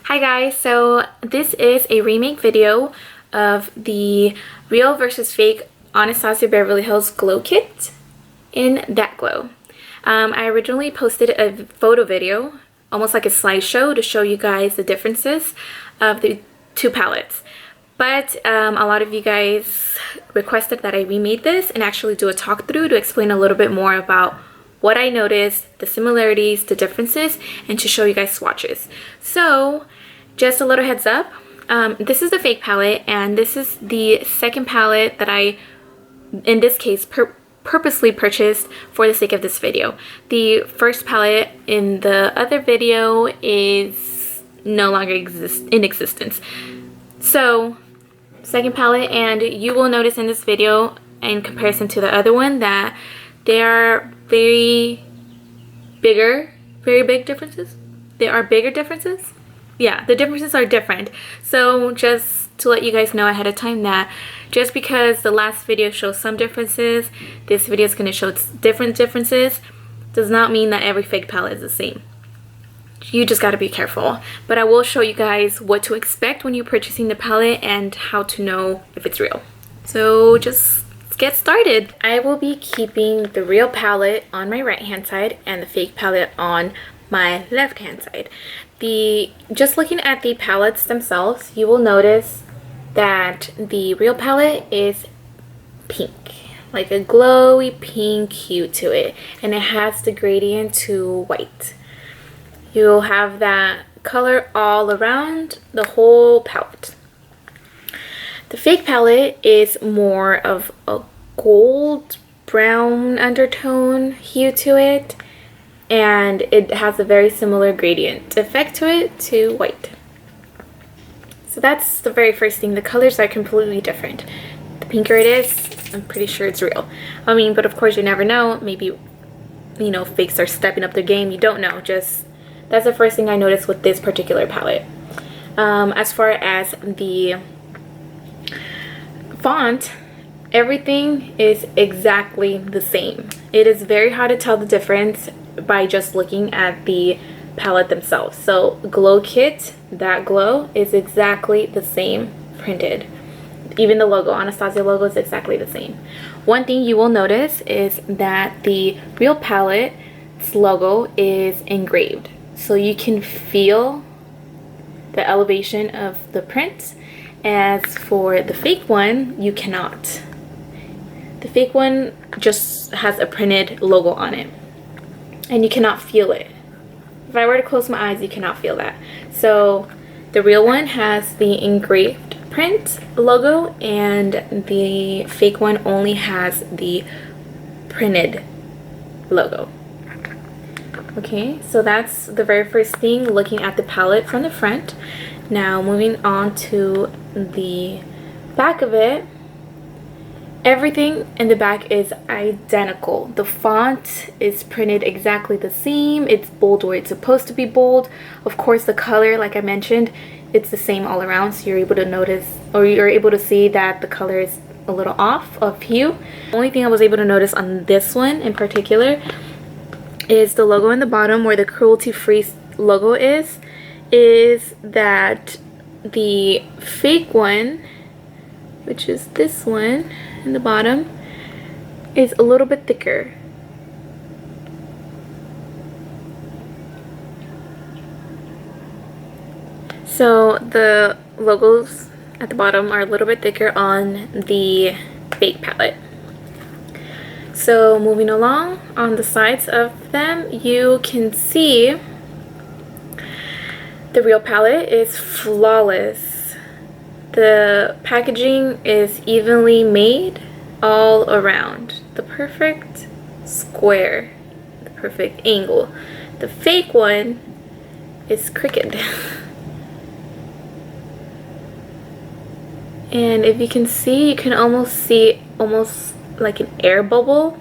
Hi guys, so this is a remake video of the real versus fake Anastasia Beverly Hills Glow Kit in That Glow. I originally posted a photo video, almost like a slideshow, to show you guys the differences of the two palettes. But a lot of you guys requested that I remade this and actually do a talk through to explain a little bit more about what I noticed, the similarities, the differences, and to show you guys swatches. So just a little heads up, this is the fake palette, and this is the second palette that I, in this case, purposely purchased for the sake of this video. The first palette in the other video is no longer in existence. So, second palette, and you will notice in this video, in comparison to the other one, that there are very big differences. There are bigger differences. Yeah, the differences are different. So just to let you guys know ahead of time that just because the last video shows some differences, this video is going to show different differences, does not mean that every fake palette is the same. You just got to be careful. But I will show you guys what to expect when you're purchasing the palette and how to know if it's real. So just get started. I will be keeping the real palette on my right hand side and the fake palette on my left hand side. Just looking at the palettes themselves, you will notice that the real palette is pink, like a glowy pink hue to it, and it has the gradient to white. You'll have that color all around the whole palette. The fake palette is more of a gold brown undertone hue to it, and it has a very similar gradient effect to it to white. So that's the very first thing. The colors are completely different. The pinker it is, I'm pretty sure it's real. I mean, but of course you never know. Maybe, you know, fakes are stepping up their game. You don't know. Just that's the first thing I noticed with this particular palette. As far as the font, everything is exactly the same. It is very hard to tell the difference by just looking at the palette themselves. So Glow Kit, That Glow, is exactly the same printed. Even the logo, Anastasia logo, is exactly the same. One thing you will notice is that the real palette's logo is engraved, so you can feel the elevation of the print. As for the fake one, you cannot. The fake one just has a printed logo on it, and you cannot feel it. If I were to close my eyes, you cannot feel that. So the real one has the engraved print logo, and the fake one only has the printed logo. Okay, so that's the very first thing, looking at the palette from the front. Now moving on to the back of it, everything in the back is identical. The font is printed exactly the same. It's bold where it's supposed to be bold. Of course, the color, like I mentioned, it's the same all around, so you're able to notice, or you're able to see that the color is a little off of hue. The only thing I was able to notice on this one in particular is the logo in the bottom, where the cruelty-free logo is that the fake one, which is this one in the bottom, is a little bit thicker. So the logos at the bottom are a little bit thicker on the fake palette. So moving along, on the sides of them, you can see the real palette is flawless. The packaging is evenly made all around. The perfect square, the perfect angle. The fake one is crooked. And if you can see, you can almost see almost like an air bubble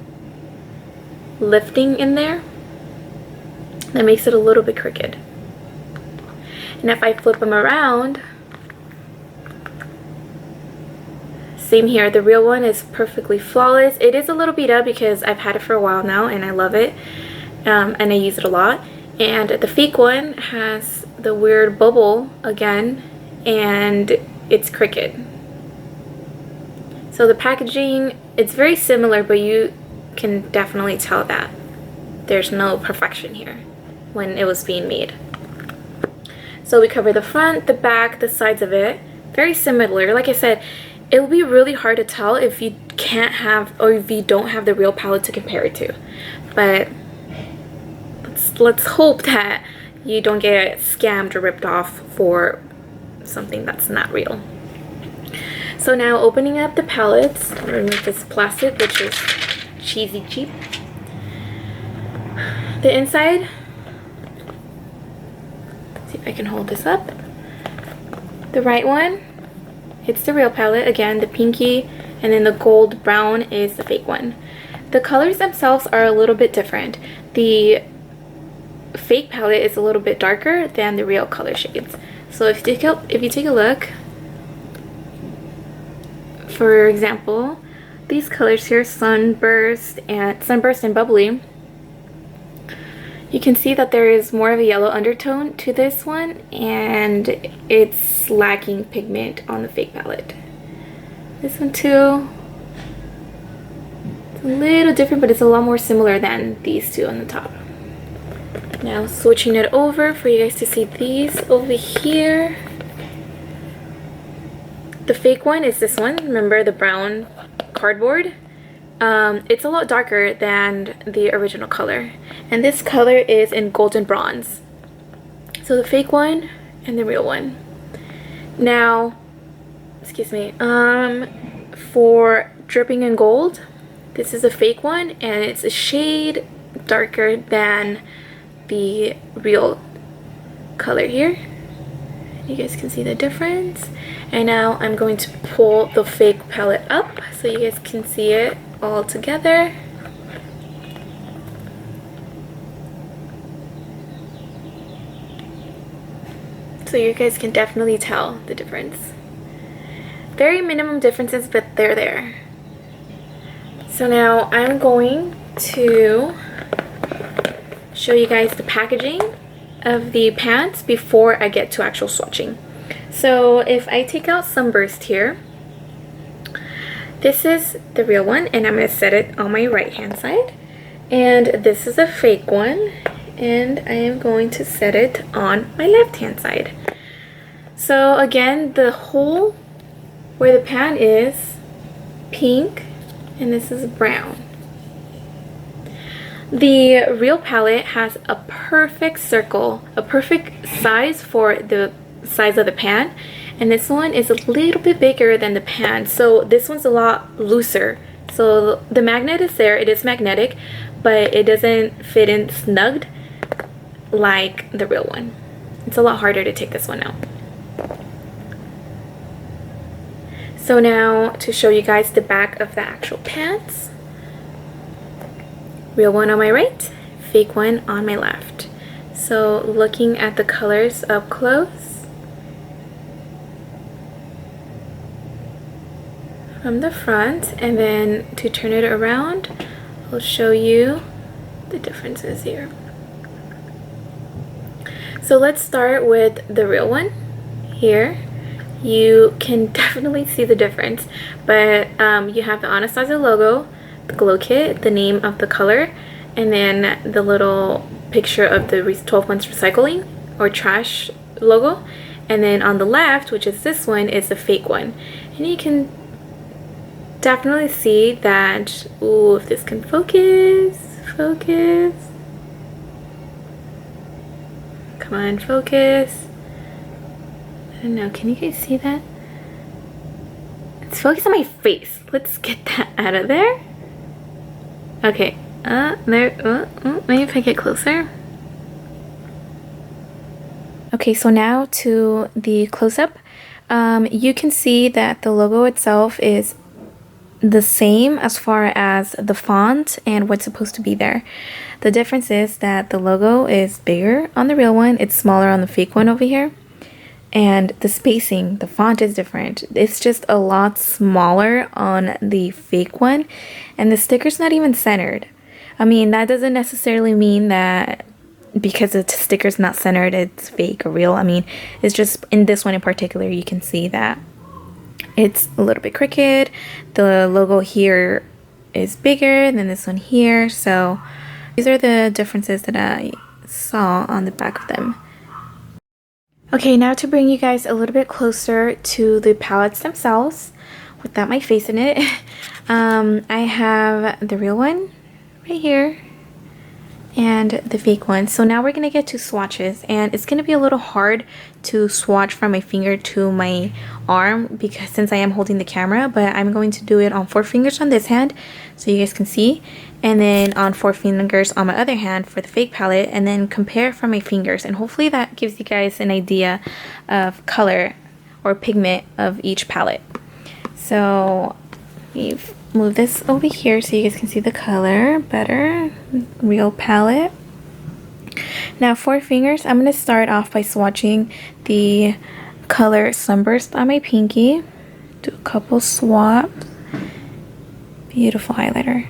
lifting in there. That makes it a little bit crooked. And if I flip them around, same here. The real one is perfectly flawless. It is a little beat up because I've had it for a while now and I love it, and I use it a lot. And the fake one has the weird bubble again, and it's Cricket. So the packaging, it's very similar, but you can definitely tell that there's no perfection here when it was being made. So we cover the front, the back, the sides of it. Very similar. Like I said, it will be really hard to tell if you can't have, or if you don't have the real palette to compare it to. But let's hope that you don't get scammed or ripped off for something that's not real. So now opening up the palettes, remove this plastic, which is cheesy cheap. The inside, let's see if I can hold this up. The right one, it's the real palette, again the pinky, and then the gold brown is the fake one. The colors themselves are a little bit different. The fake palette is a little bit darker than the real color shades. So if you take a look, for example, these colors here, Sunburst and Bubbly, you can see that there is more of a yellow undertone to this one, and it's lacking pigment on the fake palette. This one too, it's a little different, but it's a lot more similar than these two on the top. Now switching it over for you guys to see these over here. The fake one is this one, remember the brown cardboard? It's a lot darker than the original color, and this color is in golden bronze. So the fake one and the real one. Now, excuse me, for dripping in gold, this is a fake one, and it's a shade darker than the real color here. You guys can see the difference. And now I'm going to pull the fake palette up so you guys can see it all together. So you guys can definitely tell the difference. Very minimum differences, but they're there. So now I'm going to show you guys the packaging of the pants before I get to actual swatching. So if I take out Sunburst here, this is the real one, and I'm going to set it on my right hand side, and this is a fake one, and I am going to set it on my left hand side. So again, the hole where the pant is pink, and this is brown. The real palette has a perfect circle, a perfect size for the size of the pan, and this one is a little bit bigger than the pan, so this one's a lot looser. So the magnet is there, it is magnetic, but it doesn't fit in snugged like the real one. It's a lot harder to take this one out. So now to show you guys the back of the actual pants. Real one on my right, fake one on my left. So looking at the colors up close, from the front, and then to turn it around, I'll show you the differences here. So let's start with the real one here. You can definitely see the difference, but you have the Anastasia logo, the glow kit, the name of the color, and then the little picture of the 12 months recycling or trash logo. And then on the left, which is this one, is the fake one, and you can definitely see that. Ooh, if this can focus, come on, focus. I don't know, can you guys see that? It's focused on my face. Let's get that out of there. Okay, there, maybe if I get closer. Okay, so now to the close-up. You can see that the logo itself is the same as far as the font and what's supposed to be there. The difference is that the logo is bigger on the real one, it's smaller on the fake one over here. And the spacing, the font is different. It's just a lot smaller on the fake one, and the sticker's not even centered. I mean, that doesn't necessarily mean that because the sticker's not centered, it's fake or real. I mean, it's just in this one in particular, you can see that it's a little bit crooked. The logo here is bigger than this one here. So these are the differences that I saw on the back of them. Okay, now to bring you guys a little bit closer to the palettes themselves without my face in it. I have the real one right here and the fake one. So now we're gonna get to swatches, and it's gonna be a little hard to swatch from my finger to my arm because since I am holding the camera, but I'm going to do it on 4 fingers on this hand so you guys can see, and then on 4 fingers on my other hand for the fake palette, and then compare from my fingers, and hopefully that gives you guys an idea of color or pigment of each palette. So we've move this over here so you guys can see the color better. Real palette. Now 4 fingers, I'm going to start off by swatching the color Sunburst on my pinky. Do a couple swaps. Beautiful highlighter.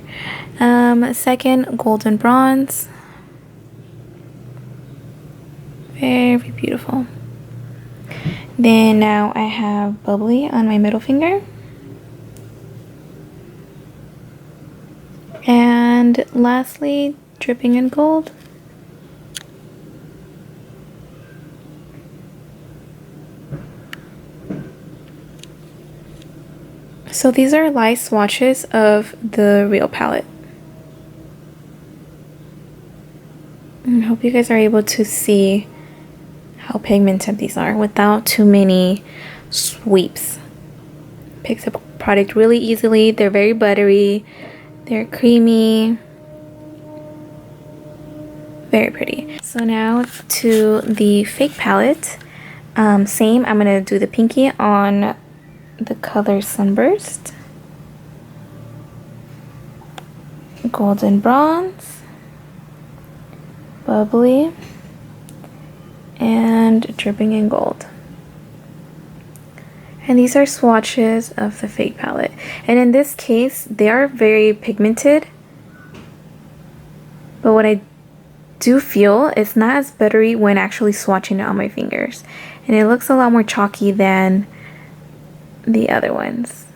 Second, Golden Bronze. Very beautiful. Then now I have Bubbly on my middle finger. And lastly, Dripping in Gold. So these are light swatches of the real palette. I hope you guys are able to see how pigmented these are without too many sweeps. Picks up product really easily. They're very buttery. They're creamy, very pretty. So now to the fake palette. Same, I'm gonna do the pinky on the color Sunburst, Golden Bronze, Bubbly, and Dripping in Gold. And these are swatches of the fake palette. And in this case, they are very pigmented. But what I do feel, it's not as buttery when actually swatching it on my fingers. And it looks a lot more chalky than the other ones.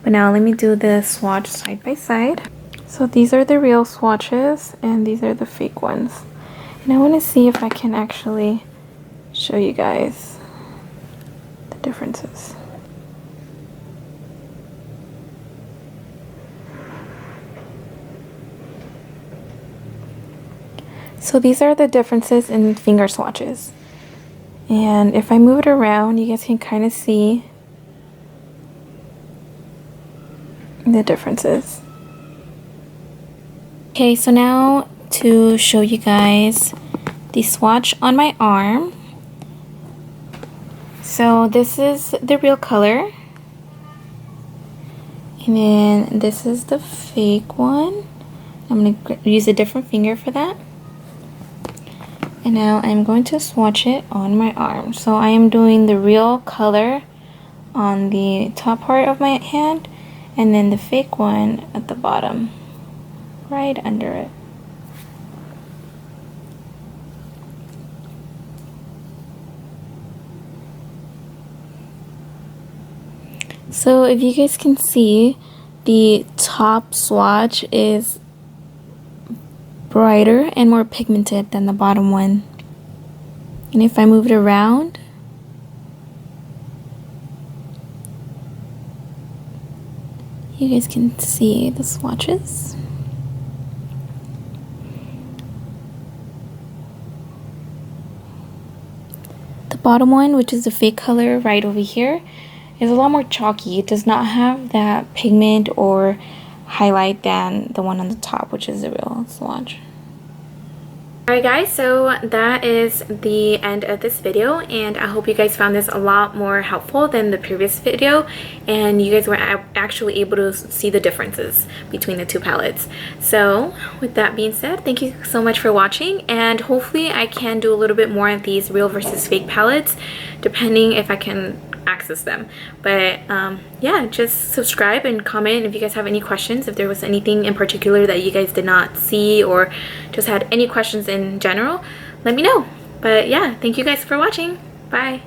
But now let me do the swatch side by side. So these are the real swatches and these are the fake ones. And I want to see if I can actually show you guys differences. So these are the differences in finger swatches. And if I move it around, you guys can kind of see the differences. Okay, so now to show you guys the swatch on my arm. So this is the real color, and then this is the fake one. I'm going to use a different finger for that. And now I'm going to swatch it on my arm. So I am doing the real color on the top part of my hand, and then the fake one at the bottom, right under it. So if you guys can see, the top swatch is brighter and more pigmented than the bottom one. And if I move it around, you guys can see the swatches. The bottom one, which is the fake color right over here, is a lot more chalky. It does not have that pigment or highlight than the one on the top, which is the real swatch. Alright guys, so that is the end of this video, and I hope you guys found this a lot more helpful than the previous video, and you guys were actually able to see the differences between the two palettes. So with that being said, thank you so much for watching, and hopefully I can do a little bit more of these real versus fake palettes, depending if I can access them. But yeah, just subscribe and comment if you guys have any questions. If there was anything in particular that you guys did not see, or just had any questions in general, let me know. But yeah, thank you guys for watching. Bye.